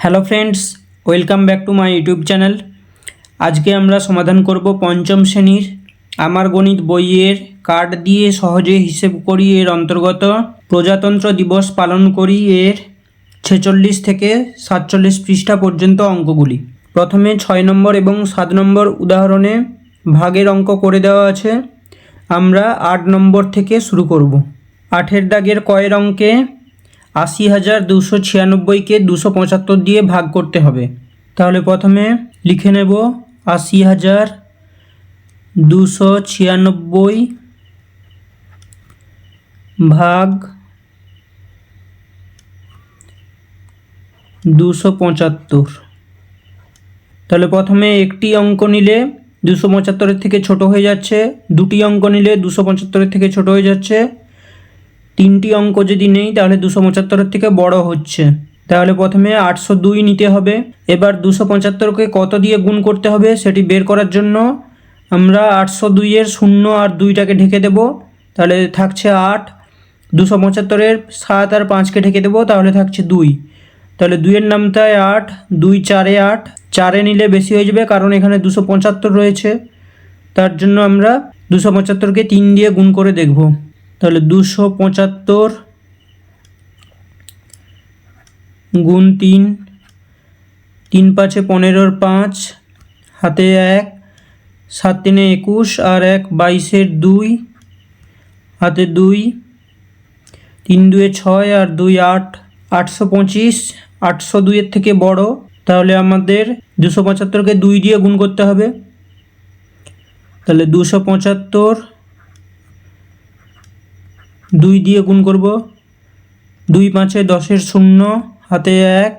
Hello friends, welcome back to my YouTube channel. আজকে আমরা সমাধান করব পঞ্চম শ্রেণীর আমার গণিত বইয়ের কার্ড দিয়ে সহজে হিসেব করি এর অন্তর্গত প্রজাতন্ত্র দিবস পালন করি এর 46 থেকে 47 পৃষ্ঠা পর্যন্ত অঙ্কগুলি। প্রথমে 6 নম্বর এবং 7 নম্বর উদাহরণে ভাগের অঙ্ক করে দেওয়া আছে। আমরা 8 নম্বর থেকে শুরু করব। 8-এর দাগের কয়ের অঙ্কে 80,296-কে 275 দিয়ে ভাগ করতে হবে। তাহলে প্রথমে লিখে নেব 80,296 ভাগ 275। তাহলে প্রথমে একটি অঙ্ক নিলে 275-এর থেকে ছোট হয়ে যাচ্ছে, দুটি অঙ্ক নিলে 275-এর থেকে ছোট হয়ে যাচ্ছে, তিনটি অঙ্ক যদি নেই তাহলে 275-এর থেকে বড় হচ্ছে। তাহলে প্রথমে 802 নিতে হবে। এবার 275-কে কত দিয়ে গুণ করতে হবে সেটি বের করার জন্য আমরা 802-এর 0 আর 2টাকে ঢেকে দেব, তাহলে থাকছে 8। 275-এর 7 আর 5কে ঢেকে দেব, তাহলে থাকছে 2। তাহলে 2-এর নামতায় 8, 2 4-এ 8, 4-এ নিলে বেশি হয়ে যাবে কারণ এখানে 275 রয়েছে, তার জন্য আমরা 275-কে 3 দিয়ে গুণ করে দেখব। তাহলে 275 গুণ 3, 3 5-এ 15-এর 5, হাতে 1, 7 3-এ 21 আর 1 22-এর 2, হাতে 2, 3 2-এ 6 আর 2 8, 825। 802-এর থেকে বড়, তাহলে আমাদের 275-কে 2 দিয়ে গুণ করতে হবে। তাহলে 275 2 দিয়ে গুণ করব। 2 5-এ 10-এর 0, হাতে 1,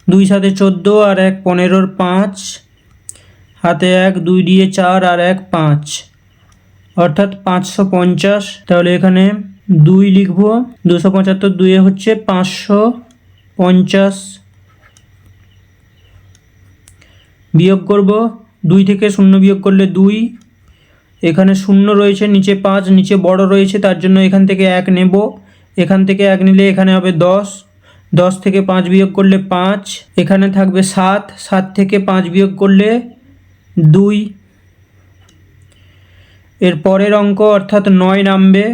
2 7-এ 14 আর 1 15-এর 5, হাতে 1, 2 দিয়ে 4 আর 1 5, অর্থাৎ 550। তাহলে এখানে 2 লিখব। 275 2-এ হচ্ছে 550। বিয়োগ করব, 2 থেকে 0 বিয়োগ করলে 2, এখানে 0 রয়েছে, নিচে 5, নিচে বড় রয়েছে, তার জন্য এখান থেকে 1 নেব। এখান থেকে 1 নিলে এখানে হবে 10, 10 থেকে 5 বিয়োগ করলে 5, এখানে থাকবে 7, 7 থেকে 5 বিয়োগ করলে 2। এর পরের অঙ্ক অর্থাৎ 9 নামবে।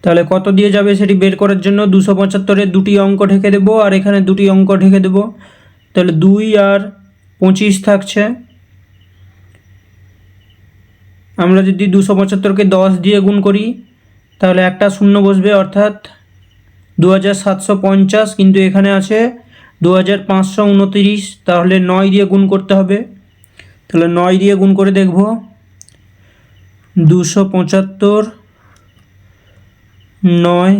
তাহলে কত দিয়ে যাবে সেটি বের করার জন্য 275-এ দুটি অঙ্ক ঢেকে দেব আর এখানে দুটি অঙ্ক ঢেকে দেব, তাহলে 2 আর 25 থাকছে। আমরা যদি 275-কে 10 দিয়ে গুণ করি তাহলে একটা 0 বসবে, অর্থাৎ 2750, কিন্তু এখানে আছে 2529, তাহলে 9 দিয়ে গুণ করতে হবে। তাহলে 9 দিয়ে গুণ করে দেখব। 275 9,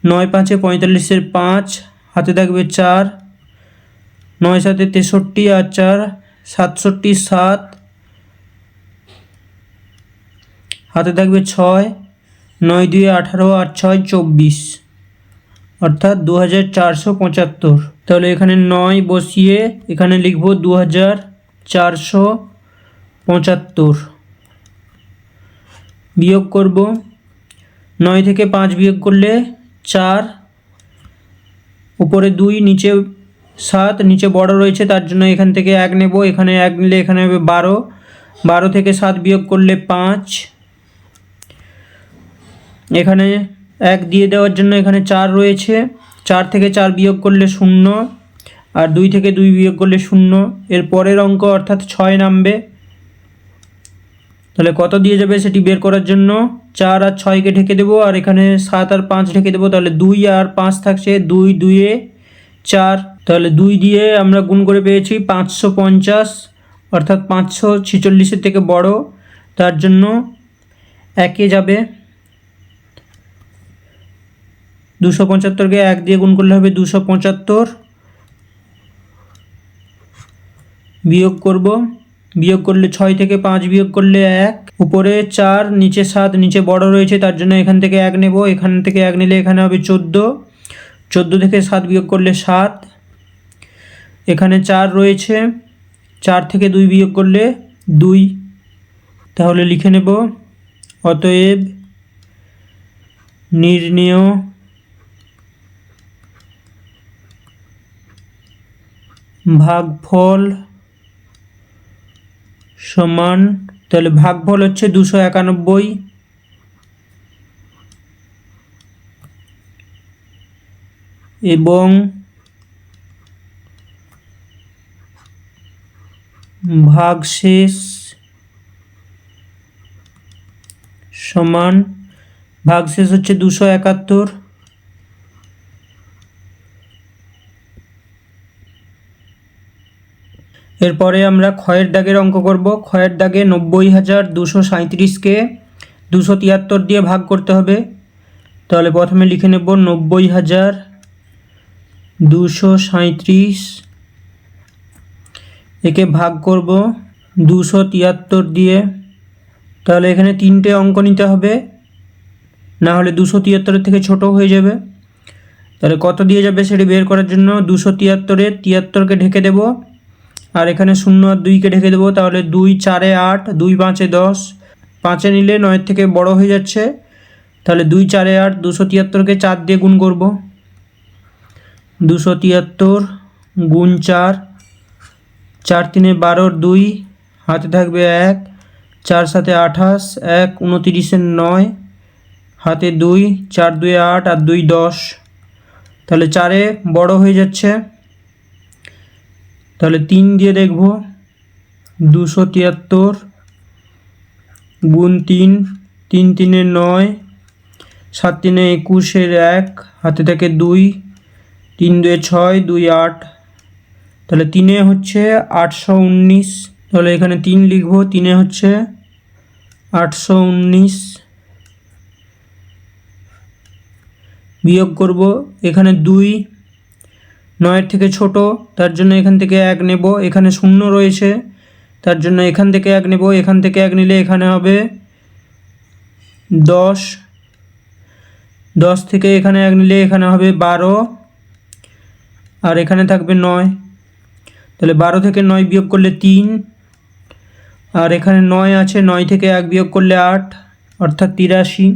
9 5-এ 45-এর 5, হাতে থাকবে 4, 9 7-এ 63 আর 4 67, 7, হাতে থাকবে 6, 9 2-এ 18 আর 6 24, অর্থাৎ 2475। তাহলে এখানে 9 বসিয়ে এখানে লিখব 2475। বিয়োগ করব, 9 থেকে 5 বিয়োগ করলে 4, উপরে 2, নিচে 7, নিচে বড় রয়েছে তার জন্য এখান থেকে 1 নেব, এখানে 1 নিলে এখানে হবে 12, 12 থেকে 7 বিয়োগ করলে 5, এখানে 1 দিয়ে দেওয়ার জন্য এখানে 4 রয়েছে, 4 থেকে 4 বিয়োগ করলে 0 আর 2 থেকে 2 বিয়োগ করলে 0। এর পরের অঙ্ক অর্থাৎ 6 নামবে। তাহলে কত দিয়ে যাবে সেটি বের করার জন্য 4 আর 6-কে ঢেকে দেবো আর এখানে 7 আর 5 ঢেকে দেবো, তাহলে 2 আর 5 থাকছে, 2 2-এ 4, তাহলে 2 দিয়ে আমরা গুণ করে পেয়েছি 550, অর্থাৎ 546-এর থেকে বড়, তার জন্য 1-এ যাবে। 275-কে 1 দিয়ে গুণ করলে হবে 275। বিয়োগ করব, বিয়োগ করলে 6 থেকে 5 বিয়োগ করলে 1, উপরে 4, নিচে 7, নিচে বড় রয়েছে তার জন্য এখান থেকে 1 নেব, এখান থেকে 1 নিলে এখানে হবে 14, 14 থেকে 7 বিয়োগ করলে 7, এখানে 4 রয়েছে, 4 থেকে 2 বিয়োগ করলে 2। তাহলে লিখে নেব, অতএব নির্ণেয় ভাগফল সমান, তাহলে ভাগফল হচ্ছে 291 এবং ভাগশেষ সমান, ভাগশেষ হচ্ছে 271। এরপরে আমরা ক্ষয়ের দাগের অঙ্ক করব। ক্ষয়ের দাগে 90,237কে 273 দিয়ে ভাগ করতে হবে। তাহলে প্রথমে লিখে নেব 90,237, একে ভাগ করব 273 দিয়ে। তাহলে এখানে 3টে অঙ্ক নিতে হবে, না হলে 273 থেকে ছোট হয়ে যাবে। তাহলে কত দিয়ে যাবে সেটি বের করার জন্য 273-এ 73কে ঢেকে দেব, আর এখানে 0 আর 2কে ঢেকে দেবো। তাহলে 2 4-এ 8, 2 5-এ 10, 5-এ নিলে 9-এর থেকে বড় হয়ে যাচ্ছে। তাহলে 2 4-এ 8, 273কে 4 দিয়ে গুণ করব। 273 গুণ 4, 4 3-এ 12, 2 হাতে থাকবে 1, 4 7-এ 28, 1 29-এ 9 হাতে 2, 4 2-এ 8 আর 2 10। তাহলে 4-এ বড় হয়ে যাচ্ছে। তাহলে 3 দিয়ে দেখব, 273 গুণ 3, 3 3-এ 9, 7 3-এ 21-এর 1 হাতে থাকে 2, 3 2-এ 6, 2 8। তাহলে 3-এ হচ্ছে 819। তাহলে এখানে 3 লিখব, 3-এ হচ্ছে 819। বিয়োগ করব, এখানে 2 9-এর থেকে ছোট, তার জন্য এখান থেকে 1 নেব। এখানে 0 রয়েছে, তার জন্য এখান থেকে 1 নেব। এখান থেকে 1 নিলে এখানে হবে 10, 10 থেকে এখানে 1 নিলে এখানে হবে 12, আর এখানে থাকবে 9। তাহলে 12 থেকে 9 বিয়োগ করলে 3, আর এখানে 9 আছে, 9 থেকে 1 বিয়োগ করলে 8, অর্থাৎ 83।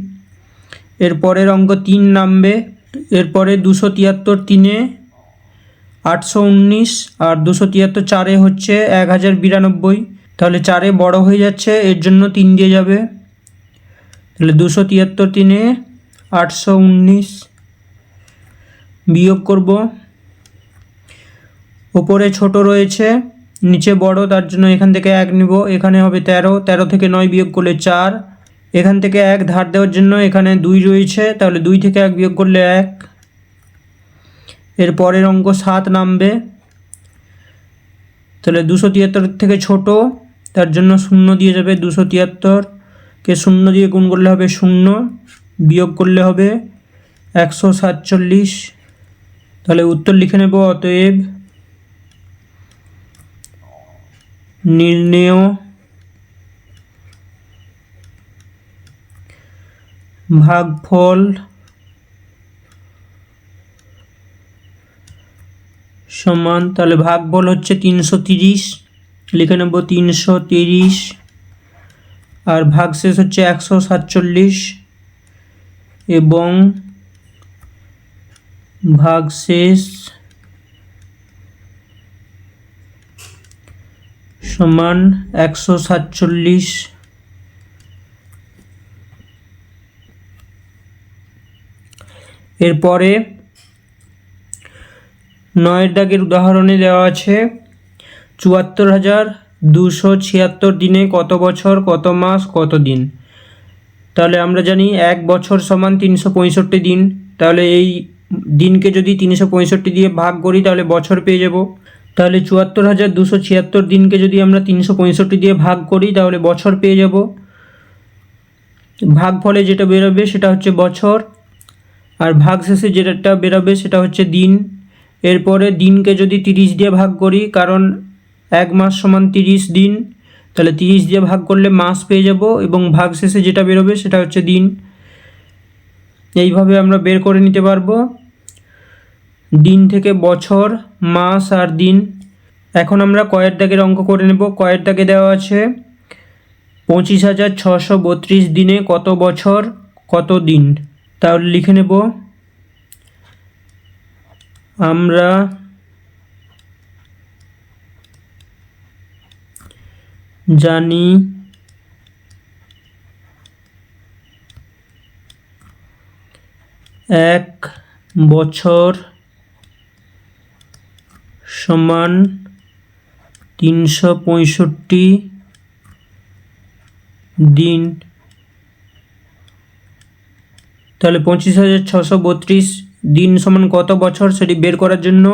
এরপরের অঙ্ক 3 নামবে। এরপরে 273 3-এ 819, আর 273 4-এ হচ্ছে 1092। তাহলে 4-এ বড় হয়ে যাচ্ছে, এর জন্য 3 দিয়ে যাবে। তাহলে 273 3-এ 819 বিয়োগ করব। ওপরে ছোট রয়েছে, নিচে বড়, তার জন্য এখান থেকে 1 নিব। এখানে হবে 13, 13 থেকে 9 বিয়োগ করলে 4। এখান থেকে 1 ধার দেওয়ার জন্য এখানে 2 রয়েছে, তাহলে 2 থেকে 1 বিয়োগ করলে 1। এর পরের অঙ্ক 7 নামবে। তাহলে 273 থেকে ছোট, তার জন্য 0 দিয়ে যাবে। 273-কে 0 দিয়ে গুণ করলে হবে 0, বিয়োগ করলে হবে 147। তাহলে উত্তর লিখে নেব, অতএব নির্ণেয় ভাগফল সমান, তাহলে ভাগফল হচ্ছে 330, লিখে নেব 330, আর ভাগশেষ হচ্ছে 147 এবং ভাগশেষ সমান 147। এরপরে 9-এর দাগের উদাহরণে দেওয়া আছে 74,276 দিনে কত বছর, কত মাস, কত দিন। তাহলে আমরা জানি 1 বছর সমান 365 দিন। তাহলে এই দিনকে যদি 365 দিয়ে ভাগ করি তাহলে বছর পেয়ে যাব। তাহলে 74,276 দিনকে যদি আমরা 365 দিয়ে ভাগ করি তাহলে বছর পেয়ে যাব। ভাগফলে যেটা বেরোবে সেটা হচ্ছে বছর, আর ভাগশেষে যেটা বেরোবে সেটা হচ্ছে দিন। এরপরে দিনকে যদি 30 দিয়ে ভাগ করি, কারণ 1 মাস সমান 30 দিন, তাহলে 30 দিয়ে ভাগ করলে মাস পেয়ে যাব, এবং ভাগশেষে যেটা বেরোবে সেটা হচ্ছে দিন। এইভাবে আমরা বের করে নিতে পারবো দিন থেকে বছর, মাস আর দিন। এখন আমরা কয়ের দাগের অঙ্ক করে নেব। কয়ের দাগে দেওয়া আছে 25,632 দিনে কত বছর, কত দিন। তাহলে লিখে নেব, আমরা জানি এক বছর সমান 365 দিন। তাহলে 25,632 দিন সমান কত বছর সেটি বের করার জন্য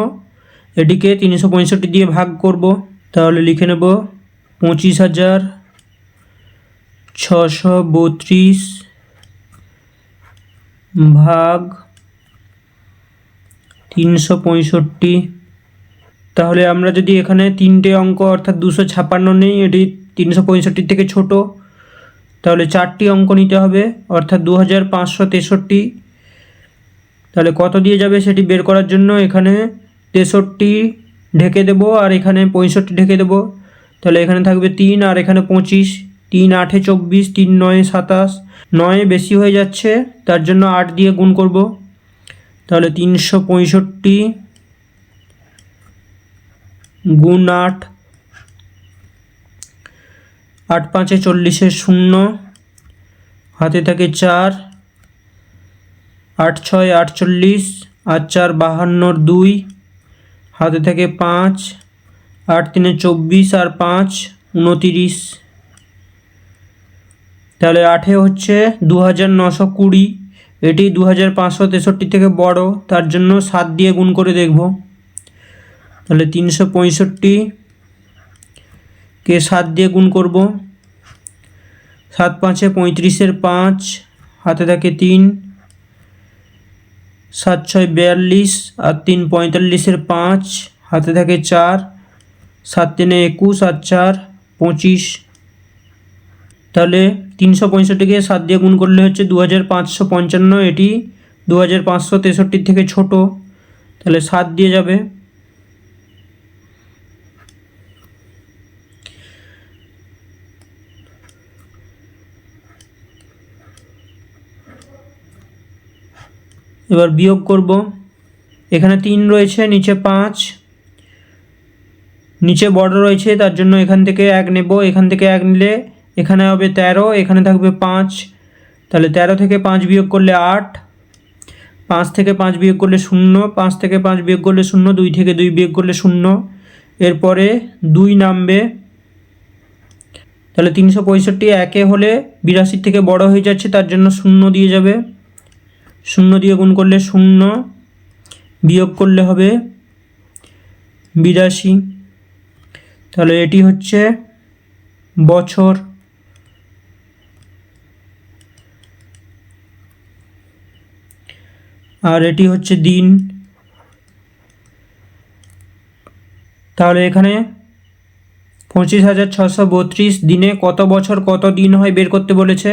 এটিকে 365 দিয়ে ভাগ করব। তাহলে লিখে নেব 25,632 ভাগ 365। তাহলে আমরা যদি এখানে তিনটে অঙ্ক অর্থাৎ 256 নেই, এটি 365 থেকে ছোট, তাহলে 4টি অঙ্ক নিতে হবে অর্থাৎ 2563। তাহলে কত দিয়ে যাবে সেটি বের করার জন্য এখানে 63 ঢেকে দেব আর এখানে 65 ঢেকে দেব। তাহলে এখানে থাকবে 3 আর এখানে 25, 3 8 24, 3 9 27, 9 বেশি হয়ে যাচ্ছে তার জন্য 8 দিয়ে গুণ করব। তাহলে 365 গুণ 8, 8 5 40 শূন্য, হাতে থাকে 4, 8 6 48 আর 4 52 2, হাতে থাকে 5, 8 3 24 আর 5 29। তাহলে 8 হচ্ছে 2920, এটি 2563 থেকে বড়, তার জন্য 7 দিয়ে গুণ করে দেখব। তাহলে 365 কে 7 দিয়ে গুণ করব। 7 5 35 5, হাতে থাকে 3, 7 6 42 আর 3 45 5, হাতে থাকে 4, 7 3 21 আর 4 25। তাহলে 365কে 7 দিয়ে গুণ করলে হচ্ছে 2555, এটি 2563 থেকে ছোট, তাহলে 7 দিয়ে যাবে। এবার বিয়োগ করব। এখানে 3 রয়েছে, নিচে 5, নিচে বড় রয়েছে তার জন্য এখান থেকে 1 নেব, এখান থেকে 1 নিলে এখানে হবে 13, এখানে থাকবে 5। তাহলে 13 থেকে 5 বিয়োগ করলে 8, 5 থেকে 5 বিয়োগ করলে 0, 5 থেকে 5 বিয়োগ করলে 0, 2 থেকে 2 বিয়োগ করলে 0, এরপরে 2 নামবে। তাহলে 365 একে হলে 82 থেকে বড় হয়ে যাচ্ছে তার জন্য 0 দিয়ে যাবে। 0 দিয়ে গুণ করলে 0, বিয়োগ করলে হবে 82। তাহলে এটি হচ্ছে বছর। আর এটি হচ্ছে দিন। তাহলে এখানে 25,632 দিনে কত বছর কত দিন হয় বের করতে বলেছে।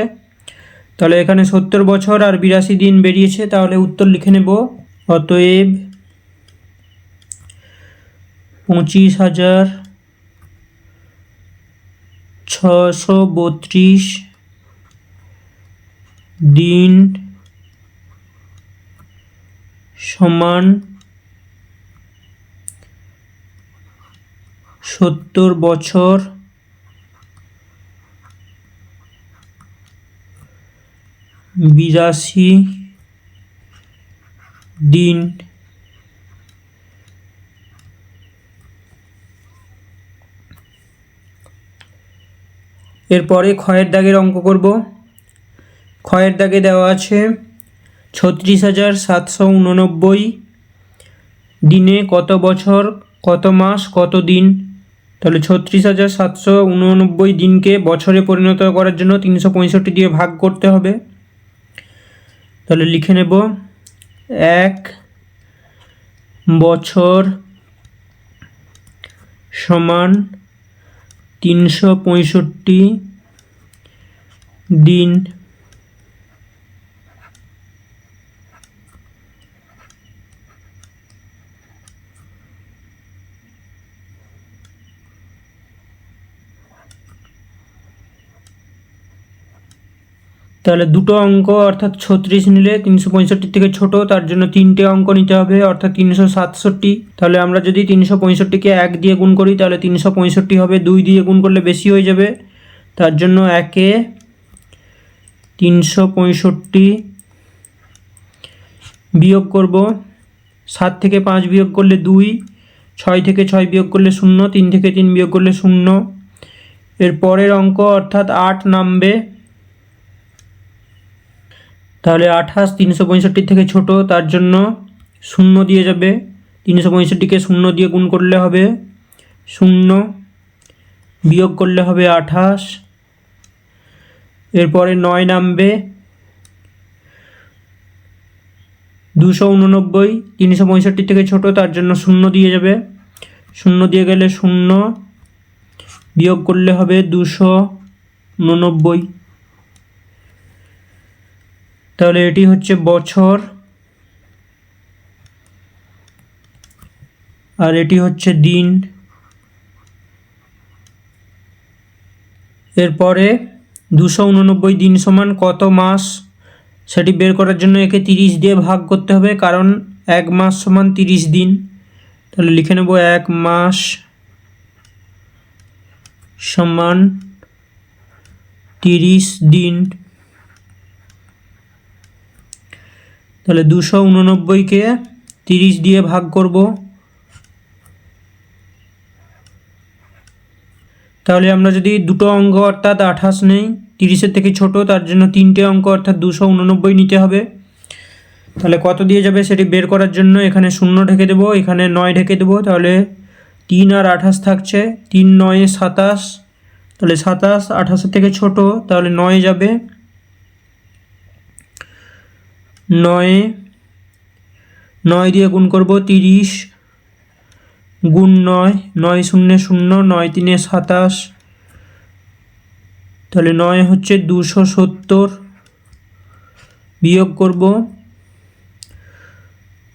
তাহলে এখানে 70 বছর আর 82 দিন বেরিয়েছে, তাহলে উত্তর লিখে নেব। অতএব 25,632 দিন সমান 70 বছর 82 দিন। এরপরে ক্ষয়ের দাগের অঙ্ক করব। ক্ষয়ের দাগে দেওয়া আছে 36,789 দিনে কত বছর কত মাস কত দিন। তাহলে 36,789 দিনকে বছরে পরিণত করার জন্য 365 দিয়ে ভাগ করতে হবে। তাহলে লিখে নেব 1 বছর সমান 365 দিন। তাহলে দুটো অঙ্ক অর্থাৎ 36 নিলে 365 থেকে ছোট, তার জন্য তিনটে অঙ্ক নিতে হবে অর্থাৎ 367। তাহলে আমরা যদি 365কে 1 দিয়ে গুণ করি তাহলে 365 হবে, 2 দিয়ে গুণ করলে বেশি হয়ে যাবে, তার জন্য 1-এ 365 বিয়োগ করব। 7 থেকে 5 বিয়োগ করলে 2, 6 থেকে 6 বিয়োগ করলে 0, 3 থেকে 3 বিয়োগ করলে 0। এর পরের অঙ্ক অর্থাৎ 8 নামবে। তাহলে 28 365 থেকে ছোট, তার জন্য 0 দিয়ে যাবে। 365কে 0 দিয়ে গুণ করলে হবে 0, বিয়োগ করলে হবে 28। এরপরে 9 নামবে। 289 365 থেকে ছোট, তার জন্য 0 দিয়ে যাবে। 0 দিয়ে গেলে 0, বিয়োগ করলে হবে 289। তাহলে এটি হচ্ছে বছর আর এটি হচ্ছে দিন। এরপরে 289 দিন সমান কত মাস সেটি বের করার জন্য একে 30 দিয়ে ভাগ করতে হবে, কারণ 1 মাস সমান 30 দিন। তাহলে লিখে নেব 1 মাস সমান 30 দিন। তাহলে 289কে 30 দিয়ে ভাগ করব। তাহলে আমরা যদি দুটো অঙ্ক অর্থাৎ 28 নেই, 30-এর থেকে ছোট, তার জন্য তিনটে অঙ্ক অর্থাৎ 289 নিতে হবে। তাহলে কত দিয়ে যাবে সেটি বের করার জন্য এখানে 0 ঢেকে দেবো, এখানে 9 ঢেকে দেবো। তাহলে 3 আর 28 থাকছে, 3 9 27। তাহলে 27 28-এর থেকে ছোট, তাহলে 9 যাবে। 9 দিয়ে গুণ করব, 30 গুণ 9, 9 0 0, 9 3 27। তাহলে 9 হচ্ছে 270, বিয়োগ করব।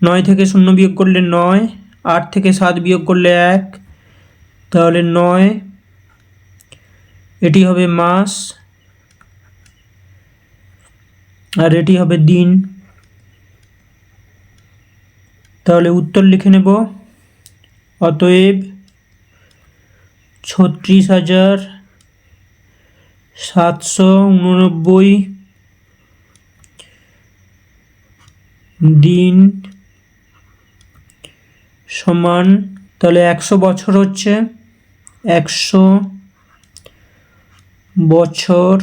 9 থেকে 0 বিয়োগ করলে 9, 8 থেকে 7 বিয়োগ করলে 1, তাহলে 9। এটি হবে মাস আর এটি হবে দিন। তাহলে উত্তর লিখে নেব, অতএব 36,789 দিন সমান, তাহলে 100 বছর হচ্ছে 100 বছর,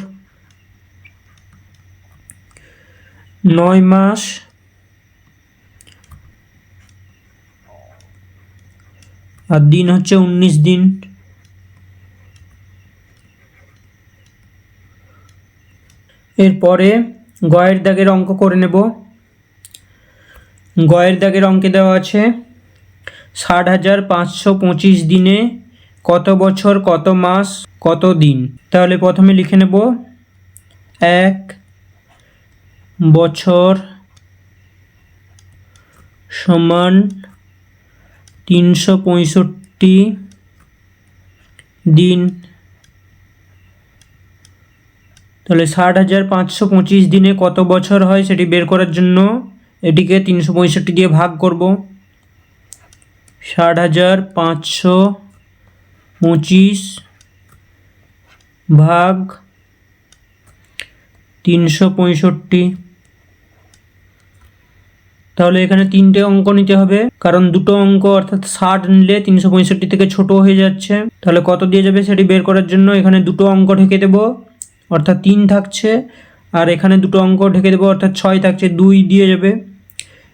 9 মাস আর দিন হচ্ছে 19 দিন। এরপরে গয়ের দাগের অঙ্ক করে নেব। গয়ের দাগের অঙ্কে দেওয়া আছে 60,525 দিনে কত বছর, কত মাস, কত দিন। তাহলে প্রথমে লিখে নেব 1 বছর সমান 365 দিন। তাহলে 60,525 দিনে কত বছর হয় সেটি বের করার জন্য এটিকে 365 দিয়ে ভাগ করব। 60,525 ভাগ 365। তাহলে এখানে তিনটে অঙ্ক নিতে হবে, কারণ দুটো অঙ্ক অর্থাৎ 60 নিলে 365 থেকে ছোট হয়ে যাচ্ছে। তাহলে কত দিয়ে যাবে সেটি বের করার জন্য এখানে দুটো অঙ্ক ঢেকে দেব, অর্থাৎ 3 থাকছে, আর এখানে দুটো অঙ্ক ঢেকে দেবো অর্থাৎ 6 থাকছে, 2 দিয়ে যাবে,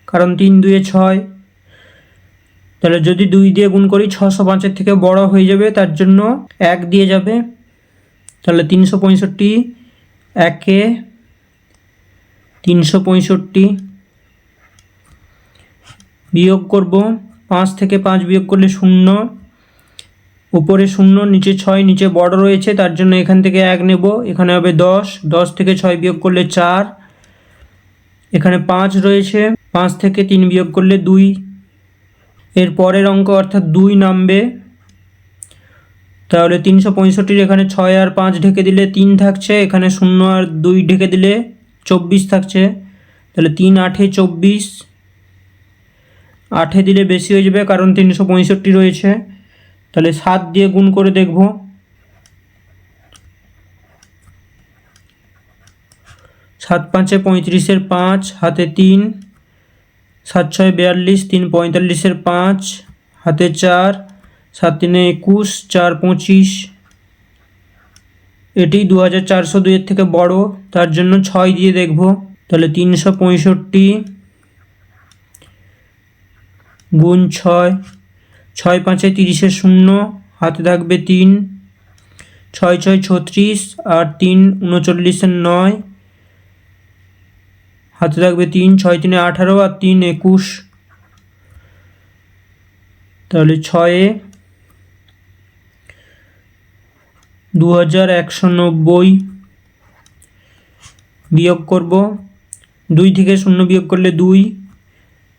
কারণ 3 2 6। তাহলে যদি 2 দিয়ে গুণ করি 605-এর থেকে বড় হয়ে যাবে, তার জন্য 1 দিয়ে যাবে। তাহলে 365 1-এ 365 বিয়োগ করব। 5 থেকে 5 বিয়োগ করলে 0, উপরে 0 নিচে 6, নিচে বড় রয়েছে তার জন্য এখান থেকে 1 নেব, এখানে হবে 10, 10 থেকে 6 বিয়োগ করলে 4, এখানে 5 রয়েছে, 5 থেকে 3 বিয়োগ করলে 2। এর পরের অঙ্ক অর্থাৎ 2 নামবে। তাহলে 365 এখানে 6 আর 5 ঢেকে দিলে 3 থাকছে, এখানে 0 আর 2 ঢেকে দিলে 24 থাকছে। তাহলে 3 8 24, 8 দিলে বেশি হয়ে যাবে কারণ 365 রয়েছে। তাহলে 7 দিয়ে গুণ করে দেখব। 7 5 35, 5 হাতে 3, 7 6 42, 3 45, 5 হাতে 4, 7 3 21, 4 25। এটি 2402 এর থেকে বড়, তার জন্য 6 দিয়ে দেখব। তাহলে 365 গুণ 6, 6 5 30, 0 হাতে থাকবে 3, 6 6 36 আর 3 39, 9 হাতে থাকবে 3, 6 3 18 আর 3 21। তাহলে 6 2190 বিয়োগ করব। 2 থেকে 0 বিয়োগ করলে 2,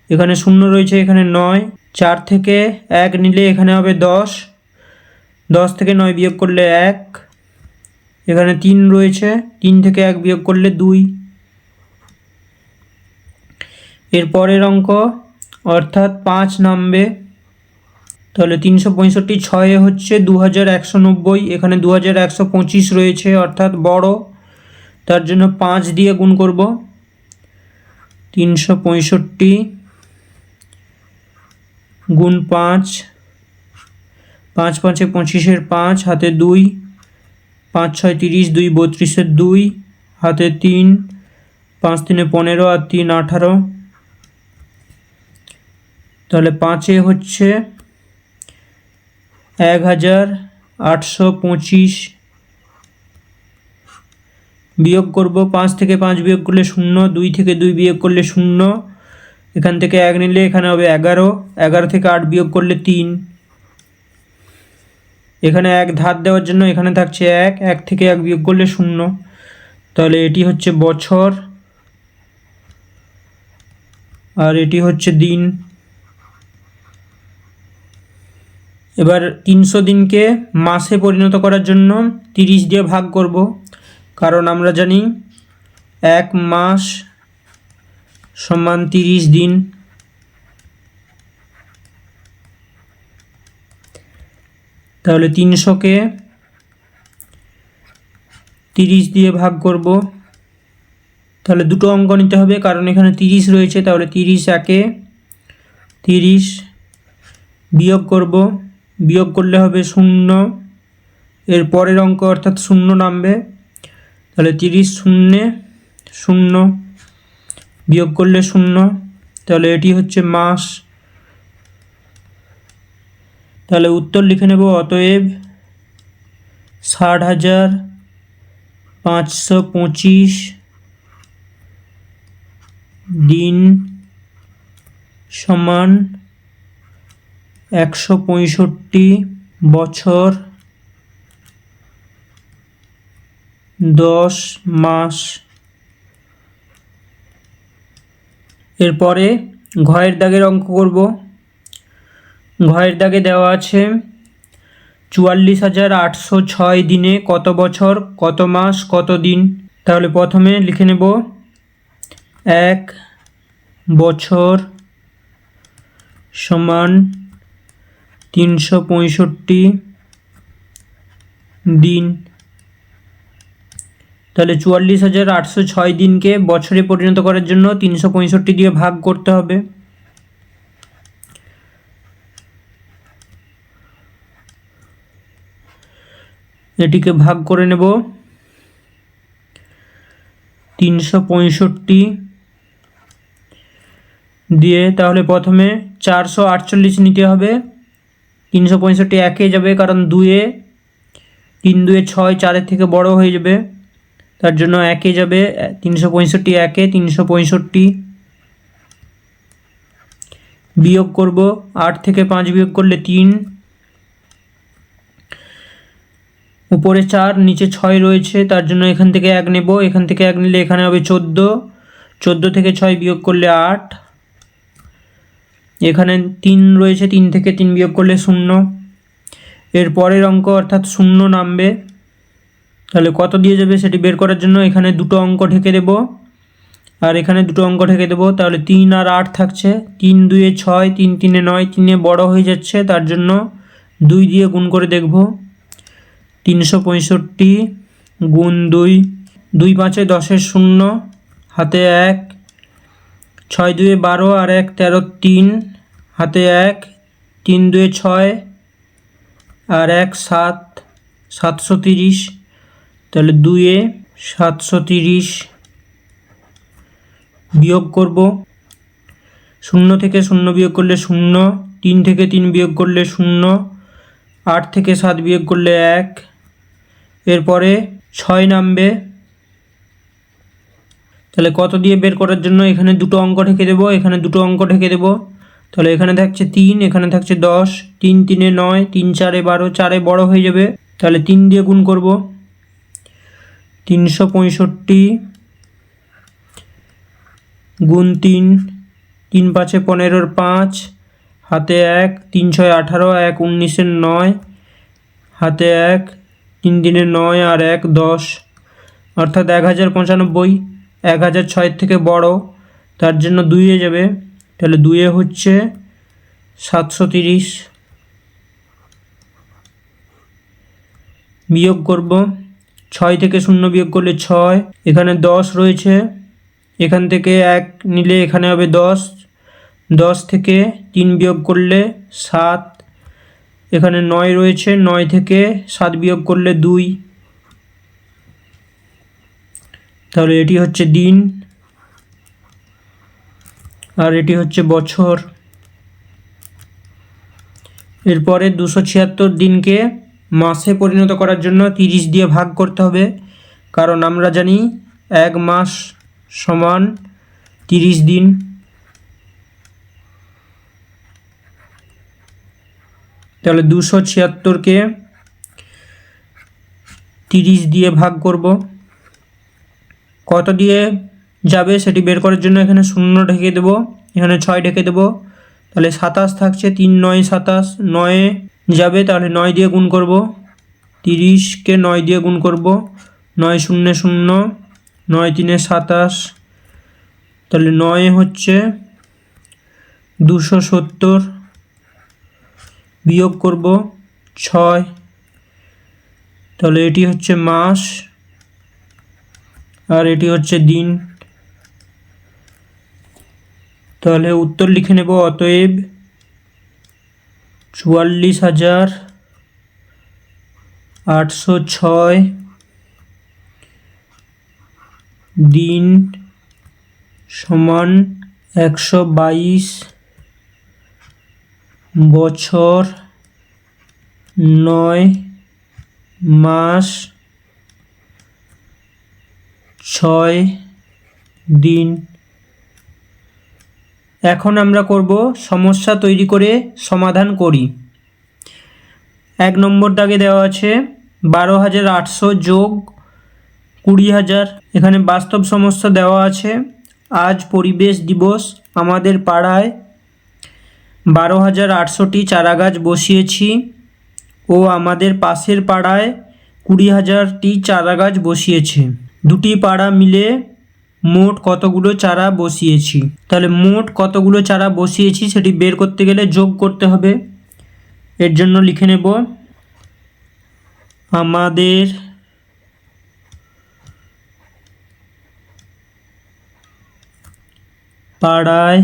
এখানে 0 রয়েছে, এখানে 9, 4 থেকে 1 নিলে এখানে হবে 10, 10 থেকে 9 বিয়োগ করলে 1, এখানে 3 রয়েছে, 3 থেকে 1 বিয়োগ করলে 2। এর পরের অঙ্ক অর্থাৎ 5 নামবে। তাহলে 365 6 হচ্ছে 2190, এখানে 2125 রয়েছে অর্থাৎ বড়, তার জন্য 5 দিয়ে গুণ করব। 365 গুণ 5, 5 5 25, 5 হাতে 2, 5 6 30, 2 32, 2 হাতে 3, 5 3 15 আর 3 18। তাহলে 5 হচ্ছে 1825 বিয়োগ করব। 5 থেকে 5 বিয়োগ করলে 0, 2 থেকে 2 বিয়োগ করলে 0, এখান থেকে 1 নিলে এখানে হবে 11, 11 থেকে 8 বিয়োগ করলে 3, এখানে 1 ধার দেওয়ার জন্য এখানে থাকছে 1, 1 থেকে 1 বিয়োগ করলে 0। তাহলে এটি হচ্ছে বছর আর এটি হচ্ছে দিন। এবার 300 দিনকে মাসে পরিণত করার জন্য 30 দিয়ে ভাগ করব, কারণ আমরা জানি 1 মাস সমান 30 দিন। তাহলে 300কে 30 দিয়ে ভাগ করব। তাহলে দুটো অঙ্ক নিতে হবে কারণ এখানে 30 রয়েছে। তাহলে 30 একে 30 বিয়োগ করব, বিয়োগ করলে হবে 0, এর পরের অঙ্ক অর্থাৎ 0 নামবে। তাহলে 30 0 0 বিয়োগ করলে 0, তাহলে এটি হচ্ছে মাস। তাহলে উত্তর লিখে নেব, অতএব 60,525 দিন সমান 165 বছর 10 মাস। এরপরে ঘয়ের দাগের অঙ্ক করব। ঘয়ের দাগে দেওয়া আছে 44,806 দিনে কত বছর, কত মাস, কত দিন। তাহলে প্রথমে লিখে নেব 1 বছর সমান 365 দিন। তাহলে 44,806 দিনকে বছরে পরিণত করার জন্য 365 দিয়ে ভাগ করতে হবে। এটিকে ভাগ করে নেব। 365 দিয়ে তাহলে প্রথমে 448 নিতে হবে। 365 একে যাবে কারণ 2-এ 3 2 6, 4-এর থেকে বড় হয়ে যাবে, তার জন্য একে যাবে। 365 একে 365 বিয়োগ করব। 8 থেকে 5 বিয়োগ করলে 3, উপরে 4 নিচে 6 রয়েছে, তার জন্য এখান থেকে 1 নেব, এখান থেকে 1 নিলে এখানে হবে 14, 14 থেকে 6 বিয়োগ করলে 8, এখানে 3 রয়েছে, 3 থেকে 3 বিয়োগ করলে 0, এর পরের অঙ্ক অর্থাৎ 0 নামবে। তাহলে কত দিয়ে যাবে সেটি বের করার জন্য এখানে দুটো অঙ্ক ঢেকে দেব আর এখানে দুটো অঙ্ক ঢেকে দেবো। তাহলে 3 আর 8 থাকছে, 3 2 6, 3 3 9, 3 বড় হয়ে যাচ্ছে, তার জন্য 2 দিয়ে গুণ করে দেখব। 365 গুণ 2, 2 5 10 0, হাতে 1, 6 2 12 আর 1 13, 3, হাতে 1, 3 2 6 আর 1 7, 730। তাহলে 2 730 বিয়োগ করব। 0 থেকে 0 বিয়োগ করলে 0, 3 থেকে 3 বিয়োগ করলে 0, 8 থেকে 7 বিয়োগ করলে 1। এরপরে 6 নামবে। তাহলে কত দিয়ে বের করার জন্য এখানে দুটো অঙ্ক ঢেকে দেবো, এখানে দুটো অঙ্ক ঢেকে দেবো। তাহলে এখানে থাকছে 3, এখানে থাকছে 10, 3 3 9, 3 4 12, 4 বড় হয়ে যাবে। তাহলে 3 দিয়ে গুণ করব। 365 গুণ 3, 3 5 15, 5, হাতে 1, 3 6 18, 1 19 9, হাতে 1, 3 3 9 আর 1 10, অর্থাৎ 1095। 1006 থেকে বড়, তার জন্য 2 যাবে। তাহলে 2 হচ্ছে 730। বিয়োগ করব। 6 থেকে 0 বিয়োগ করলে 6, এখানে 10 রয়েছে, এখান থেকে 1 নিলে এখানে হবে 10, 10 থেকে 3 বিয়োগ করলে 7, এখানে 9 রয়েছে, 9 থেকে 7 বিয়োগ করলে 2। তাহলে এটি হচ্ছে দিন আর এটি হচ্ছে বছর। এরপরে 276 দিনকে মাসে পরিণত করার জন্য 30 দিয়ে ভাগ করতে হবে, কারণ আমরা জানি 1 মাস সমান 30 দিন। তাহলে 276কে 30 দিয়ে ভাগ করব। কত দিয়ে যাবে সেটি বের করার জন্য এখানে 0 ঢেকে দেবো, এখানে 6 ঢেকে দেবো। তাহলে 27 থাকছে, 3 9 27, 9 যাবে, তাহলে 9 দিয়ে গুণ করব। 30কে 9 দিয়ে গুণ করব। 9 0 0, 9 3 27, তাহলে 9 হচ্ছে 270। বিয়োগ করব 6, তাহলে এটি হচ্ছে মাস আর এটি হচ্ছে দিন। তাহলে উত্তর লিখে নেব, অতএব 44,806 দিন সমান 122 বছর, 9 মাস, 6 দিন। এখন আমরা করব সমস্যা তৈরি করে সমাধান করি। 1 নম্বর দাগে দেওয়া আছে 12,800 যোগ 20,000। এখানে বাস্তব সমস্যা দেওয়া আছে। আজ পরিবেশ দিবস, আমাদের পাড়ায় 12,800টি চারা গাছ বসিয়েছি ও আমাদের পাশের পাড়ায় 20,000টি চারা গাছ বসিয়েছে। দুটি পাড়া মিলে মোট কতগুলো চারা বসিয়েছি। তাহলে মোট কতগুলো চারা বসিয়েছি সেটি বের করতে গেলে যোগ করতে হবে। এর জন্য লিখে নেব, আমাদের পাড়ায়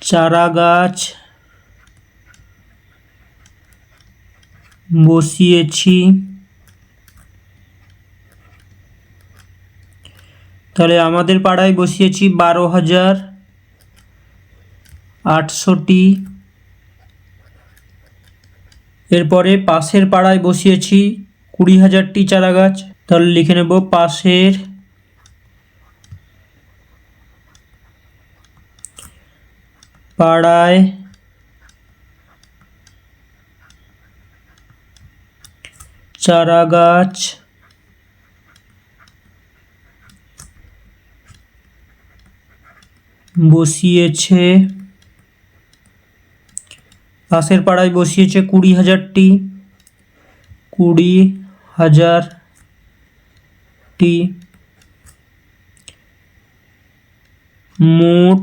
চারা গাছ বসিয়েছি। তাহলে আমাদের পাড়ায় বসিয়েছি 12,800টি। এরপরে পাশের পাড়ায় বসিয়েছি 20,000টি চারা গাছ। তাহলে লিখে নেব, পাশের পাড়ায় চারা গাছ বসিয়েছে, পাশের পাড়ায় বসিয়েছে 20,000টি, 20,000টি। মোট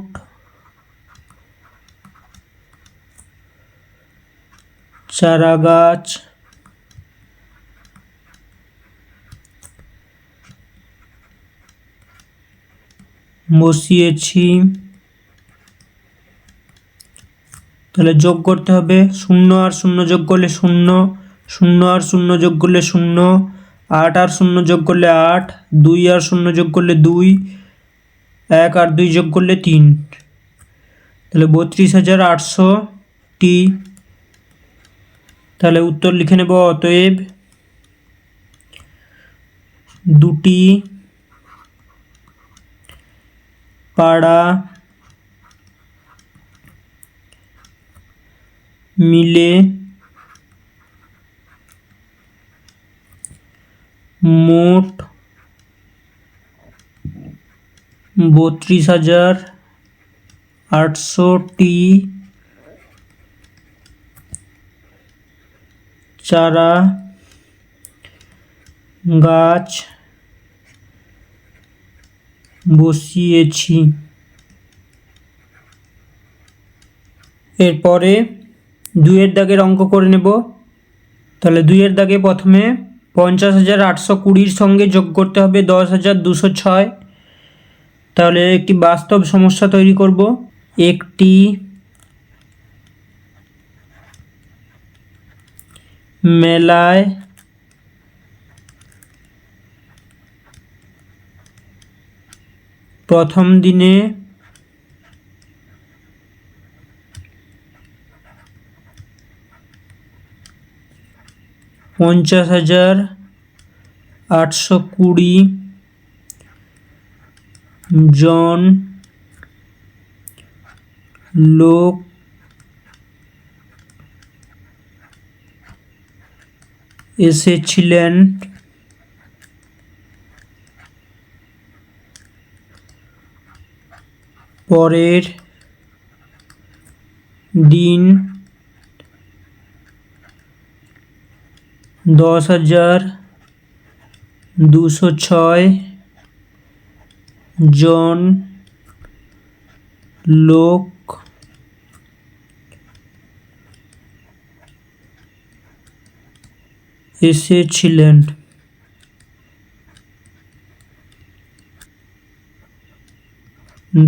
চারা গাছ বসিয়েছি। তাহলে যোগ করতে হবে, 0 আর 0 যোগ করলে 0, 0 আর 0 যোগ করলে 0, 8 আর 0 যোগ করলে 8, 2 আর 0 যোগ করলে 2, 1 আর 2 যোগ করলে 3। তাহলে 32,800টি। তাহলে উত্তর লিখে নেব, অতএব 2টি পাড়া মিলে মোট 32,800টি চারা গাছ বসিয়েছি। এরপরে 2-এর দাগের অঙ্ক করে নেব। তাহলে 2-এর দাগে প্রথমে 50,820-র সঙ্গে যোগ করতে হবে 10,206। তাহলে একটি বাস্তব সমস্যা তৈরি করব। একটি মেলায় প্রথম দিনে 50,820 জন লোক এসেছিলেন। পরের দিন 10,206 জন লোক এসেছিলেন।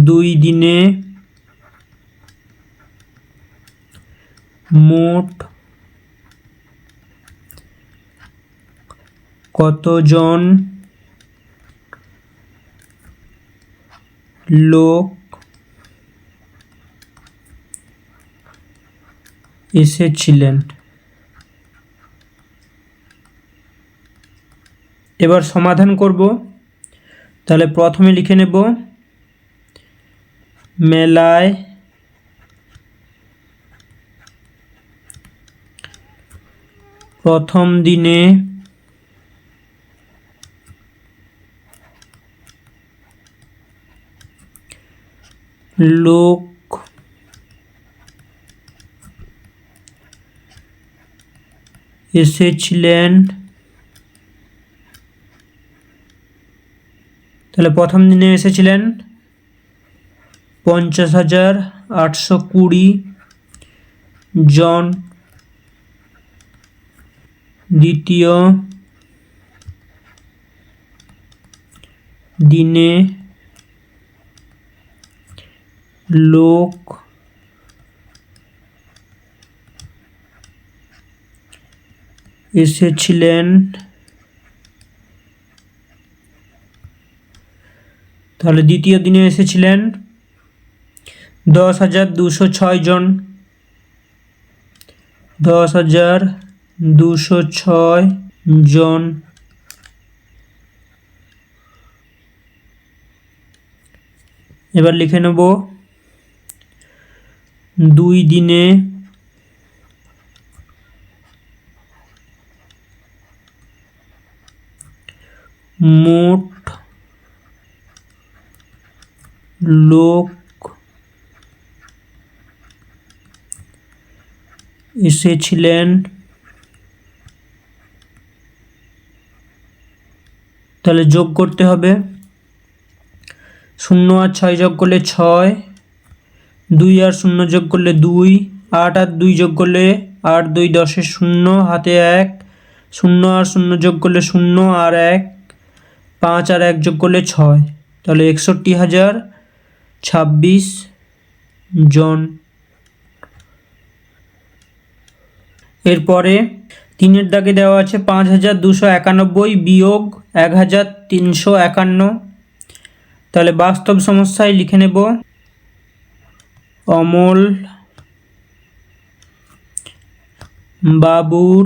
2 দিনে মোট কতজন লোক এসেছিলেন। এবার সমাধান করব। তাহলে প্রথমে লিখে নেব, মেলায় প্রথম দিনে লোক এসেছিলেন। তাহলে প্রথম দিনে এসেছিলেন 50,820 জন। দ্বিতীয় দিনে লোক এসেছিলেন। তাহলে দ্বিতীয় দিনে এসেছিলেন 10,206 জন। 10,206 জন। এবার লিখে নেব, 2 দিনে মোট লোক এসেছিলেন। তাহলে যোগ করতে হবে, 0 আর 6 যোগ করলে 6, 2 আর 0 যোগ করলে 2, 8 আর 2 যোগ করলে 8, 2 10 0, হাতে 1, 0 আর 0 যোগ করলে 0 আর 1, 5 আর 1 যোগ করলে 6, তাহলে 61,026 জন। এরপরে 3-এর দাগে দেওয়া আছে 5,291 বিয়োগ 1,351। তাহলে বাস্তব সমস্যায় লিখে নেব অমল বাবুর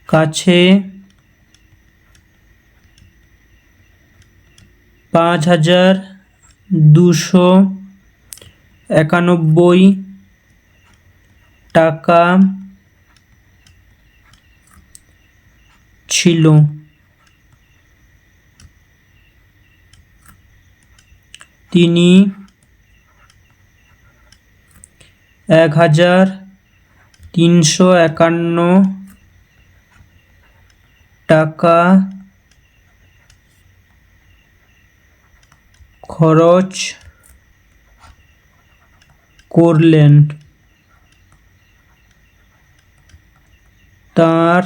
কাছে 5,291 টাকা ছিল। তিনি 1,351 টাকা খরচ করলেন। তার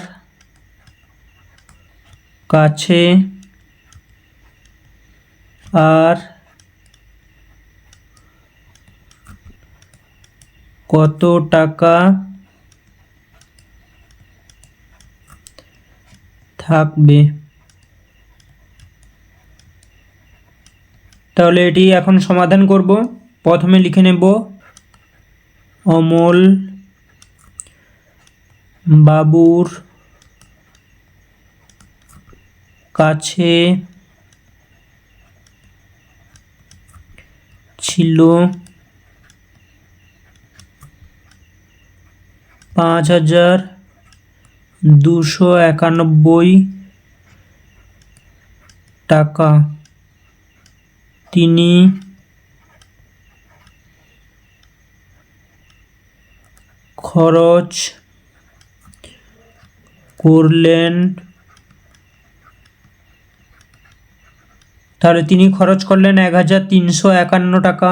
কাছে আর কত টাকা থাকবে? তাহলে এটি এখন সমাধান করব। প্রথমে লিখে নেব অমল বাবুর কাছে ছিল 5,291 টাকা। তিনি খরচ করলেন। তাহলে তিনি খরচ করলেন 1,351 টাকা।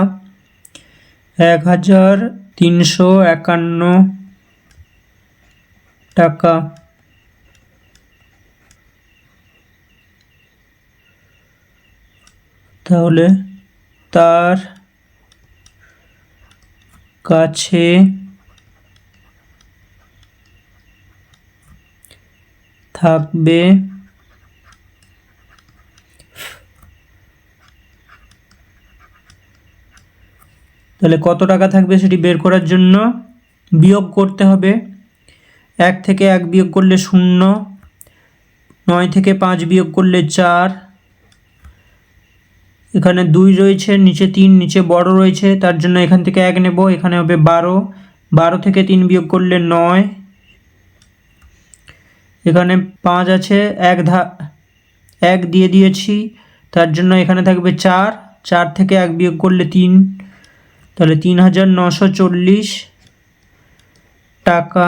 1,351 টাকা। তাহলে তার কাছে থাকবে তাহলে কত টাকা থাকবে সেটি বের করার জন্য বিয়োগ করতে হবে। 1 থেকে 1 বিয়োগ করলে 0, 9 থেকে 5 বিয়োগ করলে 4, এখানে 2 রয়েছে, নিচে 3, নিচে বড় রয়েছে, তার জন্য এখান থেকে 1 নেব, এখানে হবে 12, 12 থেকে 3 বিয়োগ করলে 9, এখানে 5 আছে, 1 দিয়ে দিয়েছি, তার জন্য এখানে থাকবে 4, 4 থেকে 1 বিয়োগ করলে 3, তাহলে 3,940 টাকা।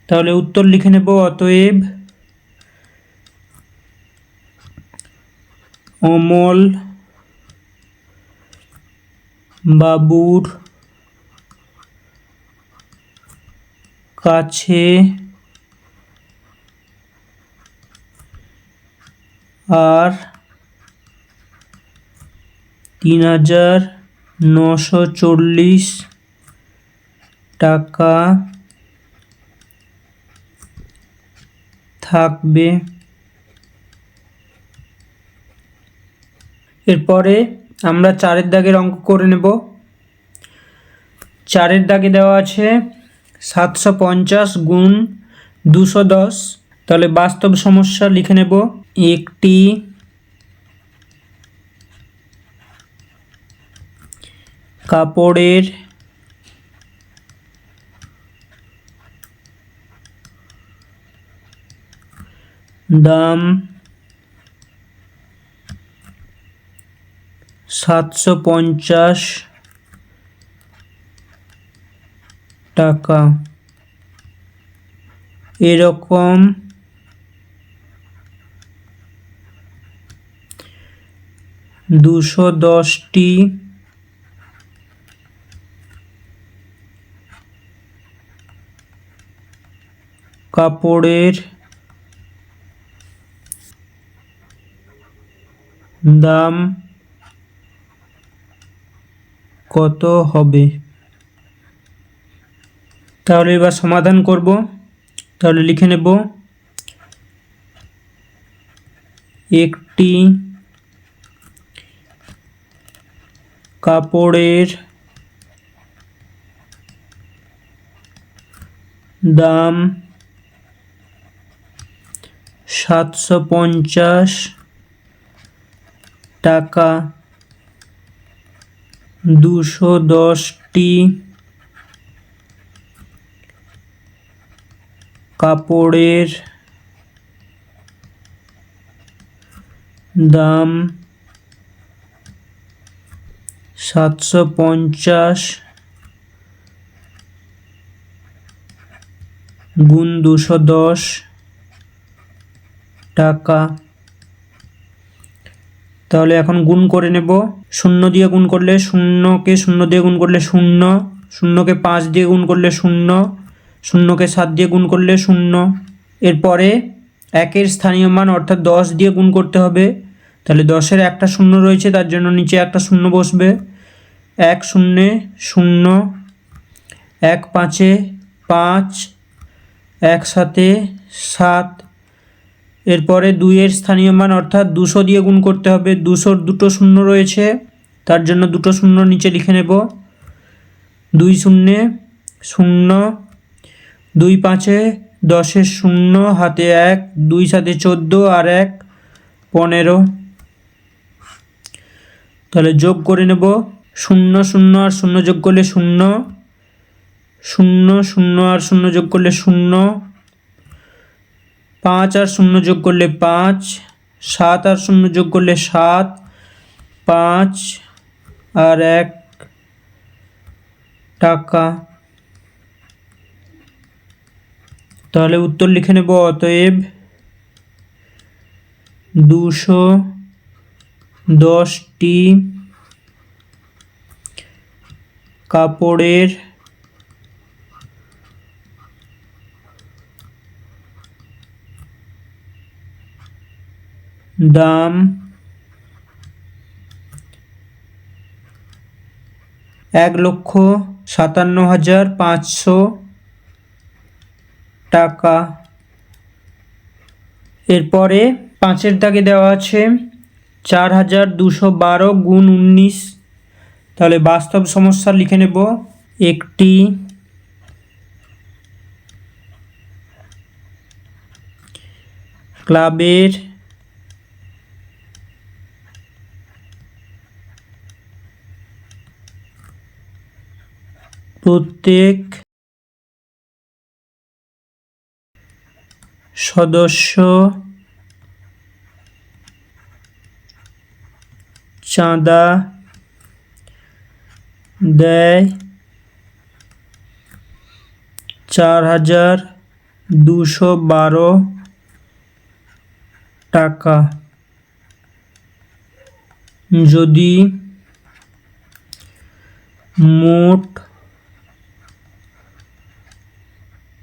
তাহলে উত্তর লিখে নেব অতএব অমল বাবুর কাছে আর 3,940 টাকা থাকবে। এরপরে আমরা 4-এর দাগের অঙ্ক করে নেব। 4-এর দাগে দেওয়া আছে 750 গুণ 210। তাহলে বাস্তব সমস্যা লিখে নেব একটি কাপড়ের দাম 750 টাকা। এরকম 210টি কাপড়ের দাম কত হবে? তাহলে এবার সমাধান করব। তাহলে লিখে নেব একটি কাপড়ের দাম 750 টাকা। 210টি কাপড়ের দাম 750 গুণ 210 টাকা। তাহলে এখন গুণ করে নেব। 0 দিয়ে গুণ করলে 0কে 0 দিয়ে গুণ করলে 0, 0কে 5 দিয়ে গুণ করলে 0, 0কে 7 দিয়ে গুণ করলে 0। এরপরে 1-এর স্থানীয় মান অর্থাৎ 10 দিয়ে গুণ করতে হবে। তাহলে 10-এর একটা 0 রয়েছে, তার জন্য নিচে একটা 0 বসবে। 1 0 0, 1 5 5, 1 7 7। এরপরে 2-এর স্থানীয় মান অর্থাৎ 200 দিয়ে গুণ করতে হবে। 200-র দুটো 0 রয়েছে, তার জন্য দুটো 0 নিচে লিখে নেব। 2 0 0, 2 5 10-এর 0, হাতে 1, 2 7 14 আর 1 15। তাহলে যোগ করে নেব। 0 0 আর 0 যোগ করলে 0, 0 0 আর 0 যোগ করলে 0, 5 আর 0 যোগ করলে 5, 7 আর 0 যোগ করলে 7, 5 আর 1 টাকা। তাহলে উত্তর লিখে নেব। অতএব 210টি কাপড়ের দাম 1,57,500 টাকা। এরপরে 5-এর দাগে দেওয়া আছে 4212 গুণ 19। তাহলে বাস্তব সমস্যা লিখে নেব। একটি ক্লাবের প্রত্যেক সদস্য চাঁদা দেয় 4212 টাকা। যদি মোট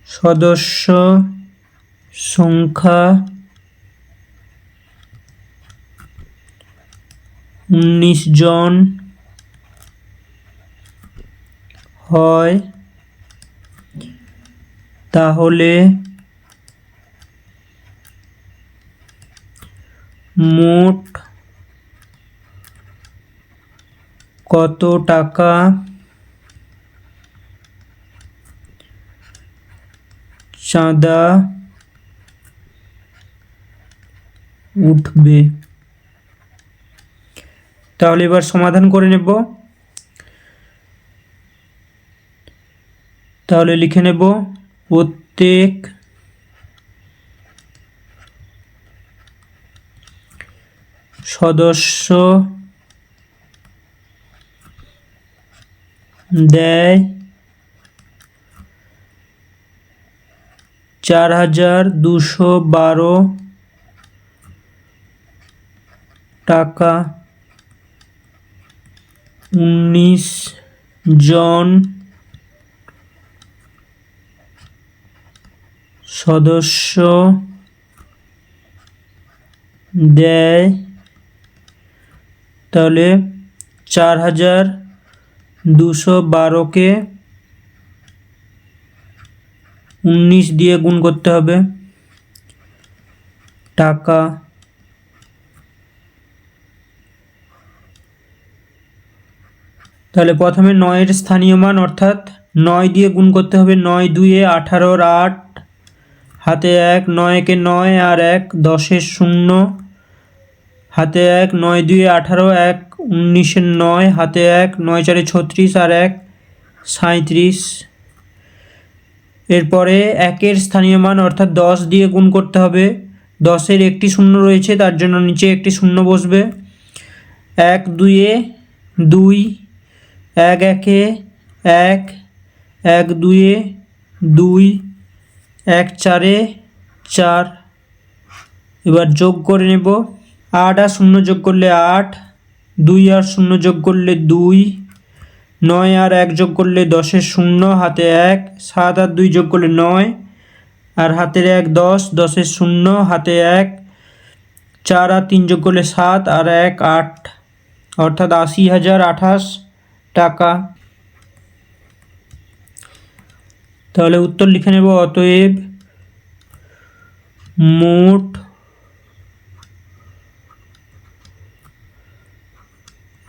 সদস্য সংখ্যা 19 জন হয়, তাহলে মোট কত টাকা চাঁদা উঠবে? তাহলে এবার সমাধান করে নেব। তাহলে লিখে নেব প্রত্যেক সদস্য দেয় 4212 টাকা। 19 জন সদস্য দেয়, তাহলে 4212কে 19 দিয়ে গুণ করতে হবে। টাকা তাহলে প্রথমে 9-এর স্থানীয় মান অর্থাৎ 9 দিয়ে গুণ করতে হবে। 9 দুইয়ে 18 8, হাতে 1, 9 একে 9 আর 1 10-এর 0, হাতে 1, 9 দুইয়ে 18, 1 19-এর 9, হাতে 1, 9 4-এ 36 আর 1 37। এরপরে 1-এর স্থানীয় মান অর্থাৎ 10 দিয়ে গুণ করতে হবে। 10-এর একটি শূন্য রয়েছে, তার জন্য নিচে একটি শূন্য বসবে। 1 দুইয়ে 2, 1 একে 1, 1 দুইয়ে 2, 1 4-এ 4। এবার যোগ করে নেব। 8 আর 0 যোগ করলে 8, 2 আর 0 যোগ করলে 2, 9 আর 1 যোগ করলে 10-এর 0, হাতে 1, 7 আর 2 যোগ করলে 9 আর হাতের 1 10, 10-এর 0, হাতে 1, 4 আর 3 যোগ করলে 7 আর 1 8, অর্থাৎ 80,028 টাকা। তাহলে উত্তর লিখে নেব। অতএব মোট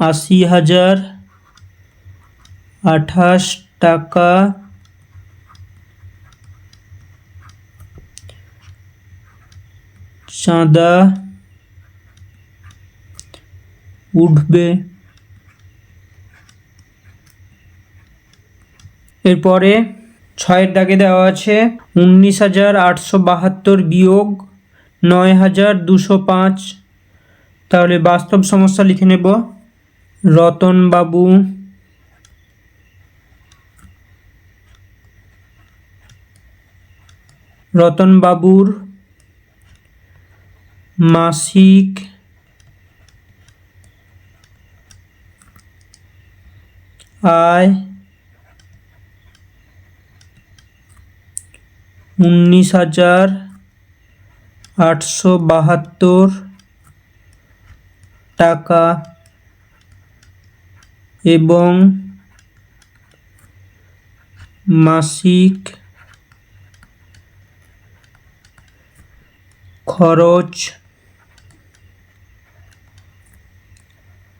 80,028 টাকা চাঁদা উঠবে। এরপরে 6-এর দাগে দেওয়া আছে 19,872 বিয়োগ 9,205। তাহলে বাস্তব সমস্যা লিখে নেব। রতনবাবুর মাসিক আয় 19,872 টাকা এবং মাসিক খরচ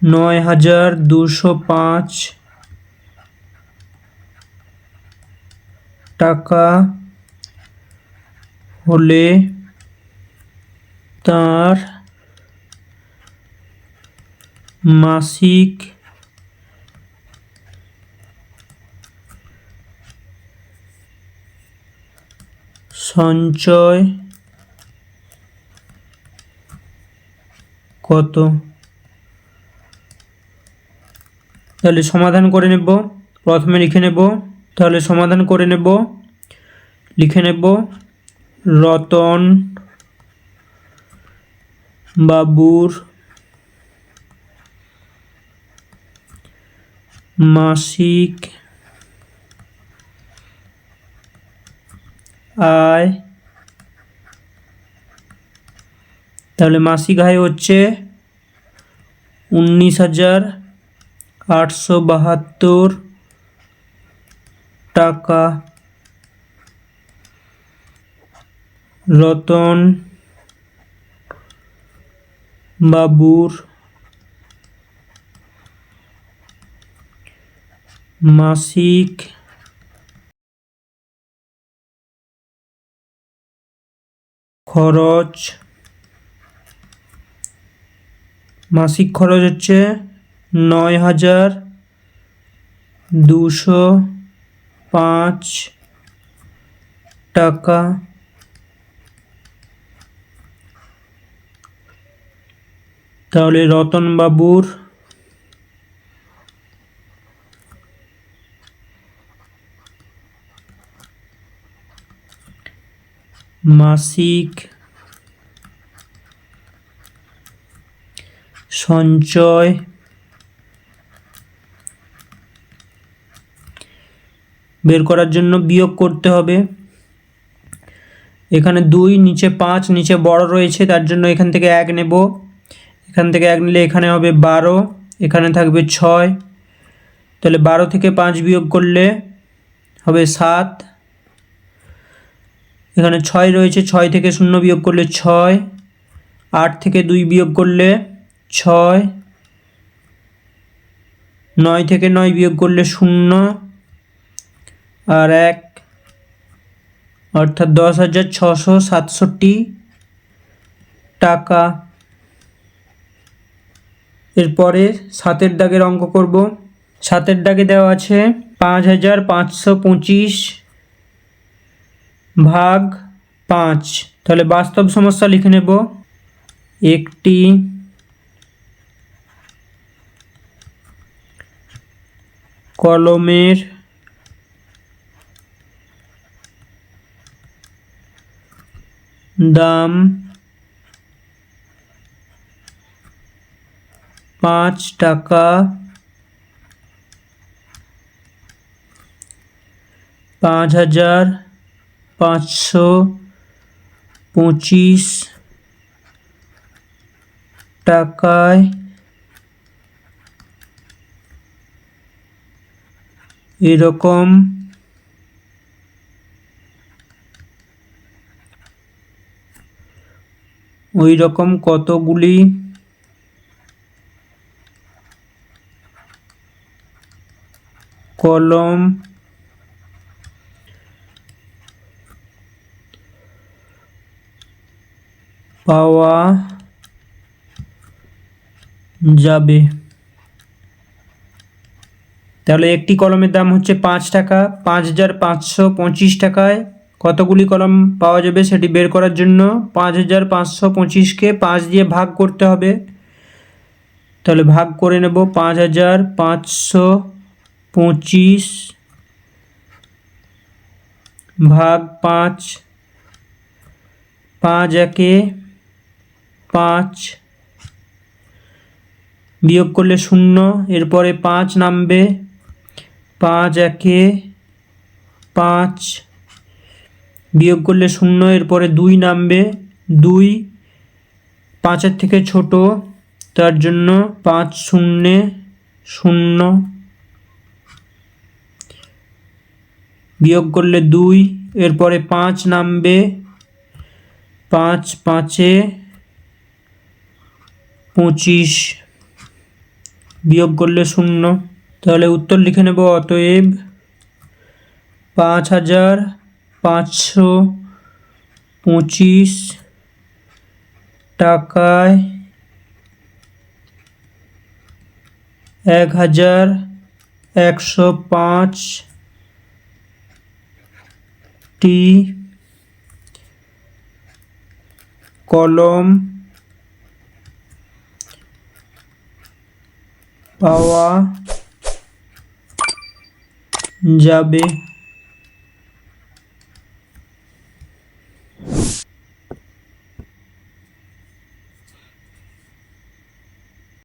9,205 টাকা হলে তার মাসিক সঞ্চয় কত? তাহলে সমাধান করে নেব। প্রথমে লিখে নেব, তাহলে সমাধান করে নেব। লিখে নেব রতন বাবুর মাসিক আয়, তাহলে মাসিক আয় হচ্ছে 19,872 টাকা। রতন বাবুর মাসিক খরচ হচ্ছে 9,205 টাকা। তাহলে রতনবাবুর মাসিক সঞ্চয় বের করার জন্য বিয়োগ করতে হবে। এখানে 2, নিচে 5, নিচে বড় রয়েছে, তার জন্য এখান থেকে 1 নেব। এখান থেকে 1 নিলে এখানে হবে 12, এখানে থাকবে 6। তাহলে 12 থেকে 5 বিয়োগ করলে হবে 7। এখানে 6 রয়েছে, 6 থেকে 0 বিয়োগ করলে 6। 8 থেকে 2 বিয়োগ করলে 6। 9 থেকে 9 বিয়োগ করলে 0 আর 1, অর্থাৎ 10,667 টাকা। এরপরে 7-এর দাগের অঙ্ক করব। 7-এর দাগে দেওয়া আছে 5,525 ভাগ 5। তাহলে বাস্তব সমস্যা লিখে নেব। একটি কলমের দাম 5 টাকা। 5,525 টাকায় এরকম ওই রকম কতগুলি কলম পাওয়া যাবে। তাহলে একটি কলমের দাম হচ্ছে 5 টাকা। 5,525 টাকায় কতগুলি কলম পাওয়া যাবে সেটি বের করার জন্য 5,525কে 5 দিয়ে ভাগ করতে হবে। তাহলে ভাগ করে নেব। 5,525 ভাগ 5। 5 একে 5, বিয়োগ করলে 0, এরপরে 5 নামবে। 5 একে 5, বিয়োগ করলে 0, এরপরে 2 নামবে। 2 5-এর থেকে ছোট, তার জন্য 5 শূন্যে 0, বিয়োগ করলে 2, এরপরে 5 নামবে। 5 5-এ 25, বিয়োগ করলে 0। তাহলে উত্তর লিখে নেব। অতএব 5,525 টাকায় 1,105টি কলম পাওয়া যাবে।